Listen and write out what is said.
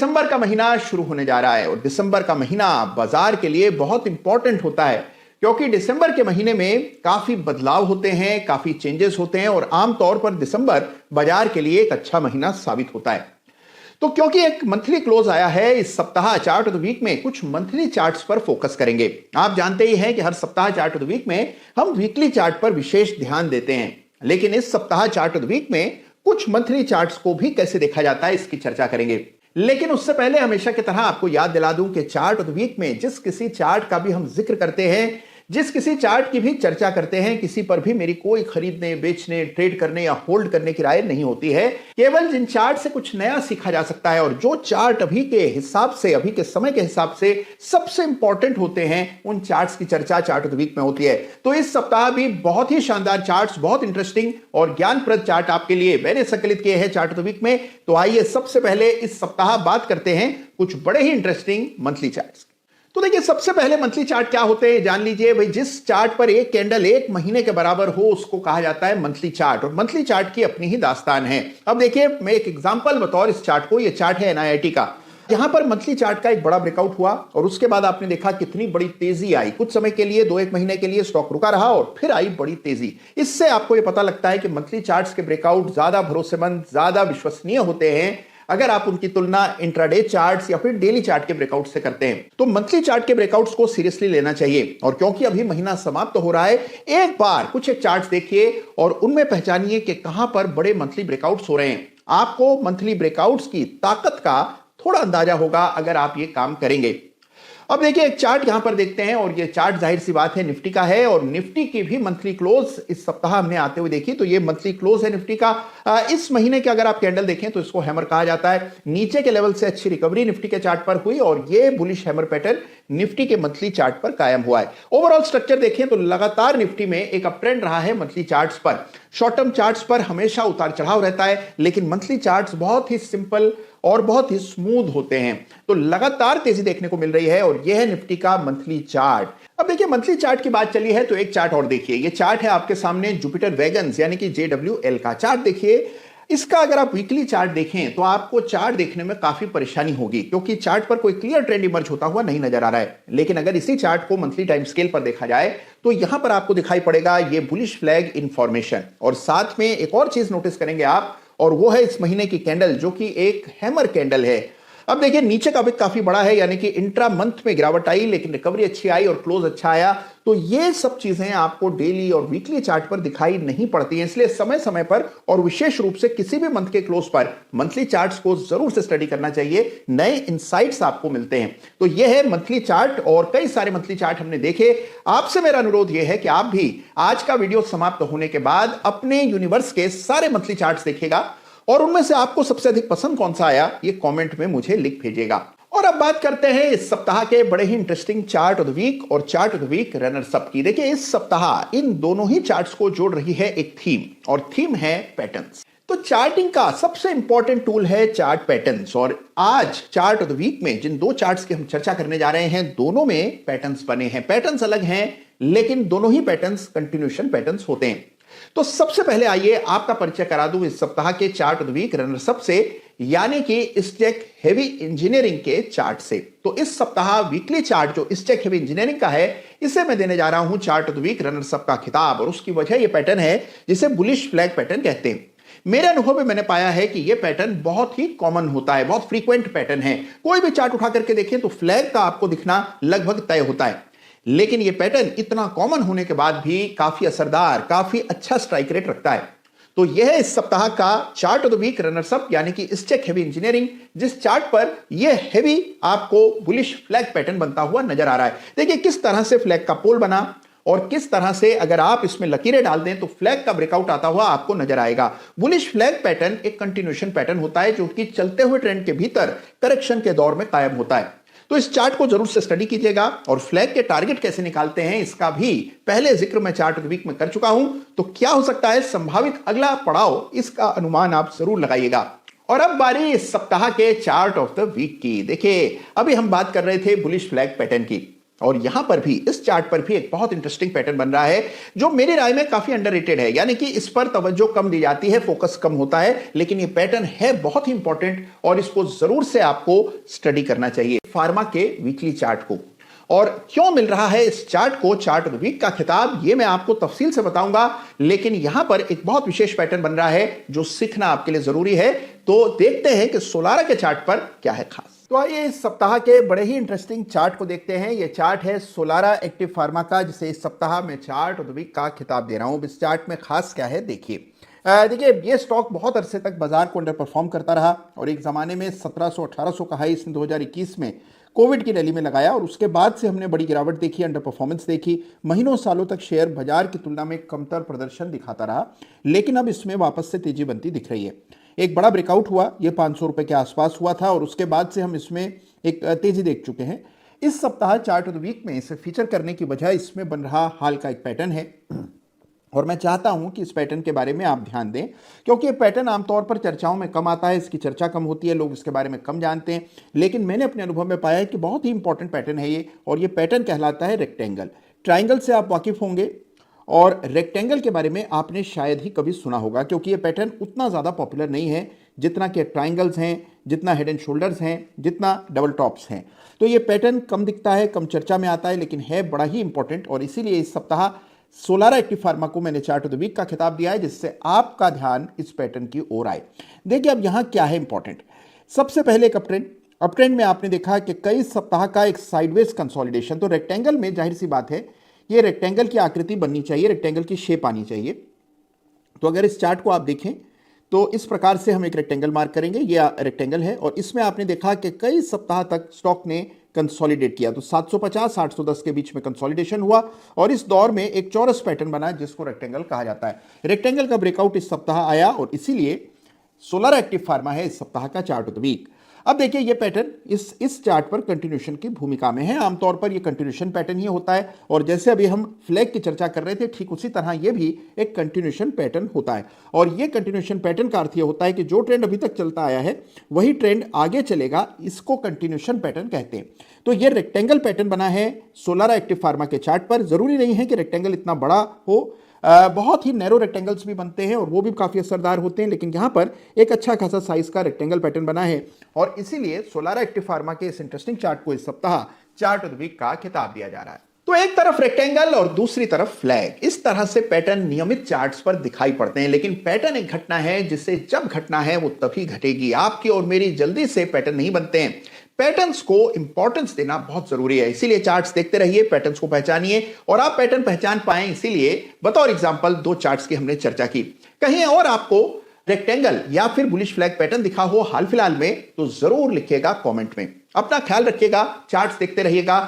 दिसंबर का महीना शुरू होने जा रहा है और दिसंबर का महीना बाजार के लिए बहुत इंपॉर्टेंट होता है क्योंकि दिसंबर के महीने में काफी बदलाव होते हैं, काफी चेंजेस होते हैं और आमतौर पर दिसंबर बाजार के लिए एक अच्छा महीना साबित होता है। तो क्योंकि एक मंथली क्लोज आया है, इस सप्ताह चार्ट ऑफ द वीक में कुछ मंथली चार्ट्स पर फोकस करेंगे। आप जानते ही हैं कि हर सप्ताह चार्ट ऑफ द वीक में हम वीकली चार्ट पर विशेष ध्यान देते हैं, लेकिन इस सप्ताह चार्ट ऑफ द वीक में कुछ मंथली चार्ट्स को भी कैसे देखा जाता है इसकी चर्चा करेंगे। लेकिन उससे पहले हमेशा की तरह आपको याद दिला दूं कि चार्ट ऑफ द वीक में जिस किसी चार्ट का भी हम जिक्र करते हैं, जिस किसी चार्ट की भी चर्चा करते हैं, किसी पर भी मेरी कोई खरीदने, बेचने, ट्रेड करने या होल्ड करने की राय नहीं होती है। केवल जिन चार्ट से कुछ नया सीखा जा सकता है और जो चार्ट अभी के हिसाब से, अभी के समय के हिसाब से सबसे इंपॉर्टेंट होते हैं, उन चार्ट्स की चर्चा चार्ट ऑफ द वीक में होती है। तो इस सप्ताह भी बहुत ही शानदार चार्ट्स, बहुत इंटरेस्टिंग और ज्ञानप्रद चार्ट आपके लिए मैंने संकलित किए हैं चार्ट ऑफ द वीक में। तो आइए सबसे पहले इस सप्ताह बात करते हैं कुछ बड़े ही इंटरेस्टिंग मंथली चार्ट्स। तो देखिए, सबसे पहले मंथली चार्ट क्या होते हैं जान लीजिए भाई। जिस चार्ट पर एक कैंडल एक महीने के बराबर हो उसको कहा जाता है मंथली चार्ट, और मंथली चार्ट की अपनी ही दास्तान है। अब देखिए, मैं एक एग्जांपल बतौर इस चार्ट को, ये चार्ट है एनआईआईटी का। यहां पर मंथली चार्ट का एक बड़ा ब्रेकआउट हुआ और उसके बाद आपने देखा कितनी बड़ी तेजी आई। कुछ समय के लिए, 2-1 महीने के लिए स्टॉक रुका रहा और फिर आई बड़ी तेजी। इससे आपको यह पता लगता है कि मंथली चार्ट्स के ब्रेकआउट ज्यादा भरोसेमंद, ज्यादा विश्वसनीय होते हैं अगर आप उनकी तुलना इंट्राडे चार्ट्स या फिर डेली चार्ट के ब्रेकआउट से करते हैं। तो मंथली चार्ट के ब्रेकआउट्स को सीरियसली लेना चाहिए। और क्योंकि अभी महीना समाप्त हो रहा है, एक बार कुछ एक चार्ट्स देखिए और उनमें पहचानिए कि कहां पर बड़े मंथली ब्रेकआउट्स हो रहे हैं। आपको मंथली ब्रेकआउट्स की ताकत का थोड़ा अंदाजा होगा अगर आप ये काम करेंगे। अब देखिए, एक चार्ट यहां पर देखते हैं और ये चार्ट जाहिर सी बात है निफ्टी का है और निफ्टी की भी मंथली क्लोज इस सप्ताह हमने आते हुए देखी। तो ये मंथली क्लोज है निफ्टी का। इस महीने के अगर आप कैंडल देखें तो इसको हैमर कहा जाता है। नीचे के लेवल से अच्छी रिकवरी निफ्टी के चार्ट पर हुई और ये बुलिश हैमर पैटर्न निफ्टी के मंथली चार्ट पर कायम हुआ है। ओवरऑल स्ट्रक्चर देखें तो लगातार निफ्टी में एक अप ट्रेंड रहा है मंथली चार्ट्स पर। शॉर्ट टर्म चार्ट्स पर हमेशा उतार चढ़ाव रहता है, लेकिन मंथली चार्ट्स बहुत ही सिंपल और बहुत ही स्मूथ होते हैं। तो लगातार तेजी देखने को मिल रही है और यह है निफ्टी का मंथली चार्ट। अब देखिए, मंथली चार्ट की बात चली है तो एक चार्ट और देखिए। यह चार्ट है आपके सामने जुपिटर वैगन्स यानी कि JWL का चार्ट देखिए। इसका अगर आप वीकली चार्ट देखें तो आपको चार्ट देखने में काफी परेशानी होगी क्योंकि चार्ट पर कोई क्लियर ट्रेंड इमर्ज होता हुआ नहीं नजर आ रहा है। लेकिन अगर इसी चार्ट को मंथली टाइम स्केल पर देखा जाए तो यहां पर आपको दिखाई पड़ेगा ये बुलिश फ्लैग इंफॉर्मेशन, और साथ में एक और चीज नोटिस करेंगे आप, और वो है इस महीने की कैंडल जो कि एक हैमर कैंडल है। अब देखिए, नीचे का विक काफी बड़ा है यानी कि इंट्रा मंथ में गिरावट आई, लेकिन रिकवरी अच्छी आई और क्लोज अच्छा आया। तो ये सब चीजें आपको डेली और वीकली चार्ट पर दिखाई नहीं पड़ती हैं, इसलिए समय समय पर और विशेष रूप से किसी भी मंथ के क्लोज पर मंथली चार्ट्स को जरूर से स्टडी करना चाहिए। नए इंसाइट्स आपको मिलते हैं। तो यह है मंथली चार्ट और कई सारे मंथली चार्ट हमने देखे। आपसे मेरा अनुरोध यह है कि आप भी आज का वीडियो समाप्त होने के बाद अपने यूनिवर्स के सारे मंथली चार्ट्स देखिएगा और उनमें से आपको सबसे अधिक पसंद कौन सा आया ये कमेंट में मुझे लिख भेजिएगा। और अब बात करते हैं इस सप्ताह के बड़े ही interesting chart of the week और chart of the week runners up की। देखिए, इस सप्ताह इन दोनों ही चार्ट्स को जोड़ रही है एक थीम, और थीम है पैटर्न्स। तो चार्टिंग का सबसे इंपॉर्टेंट टूल है चार्ट पैटर्न्स, और आज चार्ट ऑफ द वीक में जिन दो चार्ट्स की हम चर्चा करने जा रहे हैं दोनों में पैटर्न्स बने हैं। पैटर्न्स अलग हैं लेकिन दोनों ही पैटर्न्स कंटिन्यूएशन पैटर्न्स होते हैं। तो सबसे पहले आइए आपका परिचय करा दूं इस सप्ताह के chart of the week runners up से, यानी कि स्टेक हेवी इंजीनियरिंग के चार्ट से। तो इस सप्ताह वीकली चार्ट जो स्टेक हेवी इंजीनियरिंग का है, इसे मैं देने जा रहा हूं chart of the week runners up का खिताब, और उसकी वजह यह पैटर्न है जिसे बुलिश फ्लैग पैटर्न कहते हैं। मेरे अनुभव में मैंने पाया है कि यह पैटर्न बहुत ही कॉमन होता है, बहुत फ्रीक्वेंट पैटर्न है। कोई भी चार्ट उठा करके देखें तो फ्लैग का आपको दिखना लगभग तय होता है, लेकिन यह पैटर्न इतना कॉमन होने के बाद भी काफी असरदार, काफी अच्छा स्ट्राइक रेट रखता है। तो यह है इस सप्ताह का chart of the week runners up यानी कि स्टेक हेवी इंजीनियरिंग, जिस चार्ट पर यह हेवी आपको बुलिश फ्लैग पैटर्न बनता हुआ नजर आ रहा है। देखिए किस तरह से फ्लैग का पोल बना और किस तरह से अगर आप इसमें लकीरें डाल दें तो फ्लैग का ब्रेकआउट आता हुआ आपको नजर आएगा। बुलिश फ्लैग पैटर्न एक कंटिन्यूएशन पैटर्न होता है जो कि चलते हुए ट्रेंड के भीतर करेक्शन के दौर में कायम होता है। तो इस चार्ट को जरूर से स्टडी कीजिएगा, और फ्लैग के टारगेट कैसे निकालते हैं इसका भी पहले जिक्र मैं चार्ट ऑफ द वीक में कर चुका हूं। तो क्या हो सकता है संभावित अगला पड़ाव, इसका अनुमान आप जरूर लगाइएगा। और अब बारी इस सप्ताह के चार्ट ऑफ द वीक की। देखिए, अभी हम बात कर रहे थे बुलिश फ्लैग पैटर्न की, और यहां पर भी इस चार्ट पर भी एक बहुत इंटरेस्टिंग पैटर्न बन रहा है जो मेरी राय में काफी अंडररेटेड है, यानी कि इस पर तवज्जो कम दी जाती है, फोकस कम होता है, लेकिन ये पैटर्न है बहुत ही इंपॉर्टेंट और इसको जरूर से आपको स्टडी करना चाहिए। फार्मा के वीकली चार्ट को, और क्यों मिल रहा है इस चार्ट को चार्ट ऑफ द वीक का खिताब, ये मैं आपको तफसील से बताऊंगा, लेकिन यहां पर एक बहुत विशेष पैटर्न बन रहा है जो सीखना आपके लिए जरूरी है। तो देखते हैं कि सोलारा के चार्ट पर क्या है खास। तो आइए इस सप्ताह के बड़े ही इंटरेस्टिंग चार्ट को देखते हैं। यह चार्ट है सोलारा एक्टिव फार्मा का, जिसे इस सप्ताह में चार्ट ऑफ द वीक का खिताब दे रहा हूं। इस चार्ट में खास क्या है देखिए। ये स्टॉक बहुत अरसे तक बाजार को अंडर परफॉर्म करता रहा और एक जमाने में 1700-1800 का हाई इसने 2021 में कोविड की रैली में लगाया और उसके बाद से हमने बड़ी गिरावट देखी, अंडर परफॉर्मेंस देखी। महीनों सालों तक शेयर बाजार की तुलना में कमतर प्रदर्शन दिखाता रहा, लेकिन अब इसमें वापस से तेजी बनती दिख रही है। एक बड़ा ब्रेकआउट हुआ, ये 500 रुपए के आसपास हुआ था और उसके बाद से हम इसमें एक तेजी देख चुके हैं। इस सप्ताह चार्ट ऑफ द वीक में इसे फीचर करने की वजह इसमें बन रहा हाल का एक पैटर्न है और मैं चाहता हूं कि इस पैटर्न के बारे में आप ध्यान दें, क्योंकि ये पैटर्न आमतौर पर चर्चाओं में कम आता है, इसकी चर्चा कम होती है, लोग इसके बारे में कम जानते हैं, लेकिन मैंने अपने अनुभव में पाया है कि बहुत ही इंपॉर्टेंट पैटर्न है ये। और ये पैटर्न कहलाता है रेक्टेंगल। ट्राइंगल से आप वाकिफ होंगे और रेक्टेंगल के बारे में आपने शायद ही कभी सुना होगा, क्योंकि ये पैटर्न उतना ज़्यादा पॉपुलर नहीं है जितना कि ट्राइंगल्स हैं, जितना हेड एंड शोल्डर्स हैं, जितना डबल टॉप्स हैं। तो ये पैटर्न कम दिखता है, कम चर्चा में आता है, लेकिन है बड़ा ही इंपॉर्टेंट। और इसीलिए इस सप्ताह सोलारा एक्टिव फार्मा को मैंने चार्ट ऑफ द वीक का खिताब दिया है, जिससे आपका ध्यान इस पैटर्न की ओर आए। देखिए अब यहां क्या है इंपॉर्टेंट। सबसे पहले एक अप ट्रेंड में आपने देखा कि कई सप्ताह का एक साइडवेज कंसोलिडेशन। तो रेक्टेंगल में जाहिर सी बात है ये रेक्टेंगल की आकृति बननी चाहिए, रेक्टेंगल की शेप आनी चाहिए। तो अगर इस चार्ट को आप देखें तो इस प्रकार से हम एक रेक्टेंगल मार्क करेंगे, ये रेक्टेंगल है और इसमें आपने देखा कि कई सप्ताह तक स्टॉक ने कंसोलिडेट किया। तो 750-810 के बीच में कंसोलिडेशन हुआ और इस दौर में एक चौरस पैटर्न बना जिसको रेक्टेंगल कहा जाता है। रेक्टेंगल का ब्रेकआउट इस सप्ताह आया और इसीलिए सोलारा एक्टिव फार्मा है इस सप्ताह का चार्ट ऑफ द वीक। अब देखिए ये पैटर्न इस चार्ट पर कंटिन्यूएशन की भूमिका में है। आमतौर पर ये कंटिन्यूएशन पैटर्न ही होता है और जैसे अभी हम फ्लैग की चर्चा कर रहे थे, ठीक उसी तरह ये भी एक कंटिन्यूएशन पैटर्न होता है। और ये कंटिन्यूएशन पैटर्न का अर्थ ये होता है कि जो ट्रेंड अभी तक चलता आया है वही ट्रेंड आगे चलेगा, इसको कंटिन्यूएशन पैटर्न कहते हैं। तो ये रेक्टेंगल पैटर्न बना है सोलारा एक्टिव फार्मा के चार्ट पर। जरूरी नहीं है कि रेक्टेंगल इतना बड़ा हो, बहुत ही नैरो रेक्टेंगल्स भी बनते हैं और वो भी काफ़ी असरदार होते हैं, लेकिन यहाँ पर एक अच्छा खासा साइज का रेक्टेंगल पैटर्न बना है और इसीलिए सोलारा एक्टिव फार्मा के इस इंटरेस्टिंग चार्ट को इस सप्ताह चार्ट ऑफ द वीक का खिताब दिया जा रहा है। तो एक तरफ रेक्टेंगल और दूसरी तरफ फ्लैग, इस तरह से पैटर्न नियमित चार्ट्स पर दिखाई पड़ते हैं। लेकिन पैटर्न एक घटना है जिसे जब घटना है वो तभी घटेगी। आपकी और मेरी जल्दी से पैटर्न नहीं बनते हैं। पैटर्न्स को इंपॉर्टेंस देना बहुत जरूरी है, इसीलिए चार्ट्स देखते रहिए, पैटर्न्स को पहचानिए और आप पैटर्न पहचान पाएं। इसीलिए बतौर एग्जांपल 2 चार्ट्स की हमने चर्चा की। कहीं और आपको रेक्टेंगल या फिर बुलिश फ्लैग पैटर्न दिखा हो हाल फिलहाल में तो जरूर लिखिएगा कमेंट में। अपना ख्याल रखिएगा, चार्ट्स देखते रहिएगा।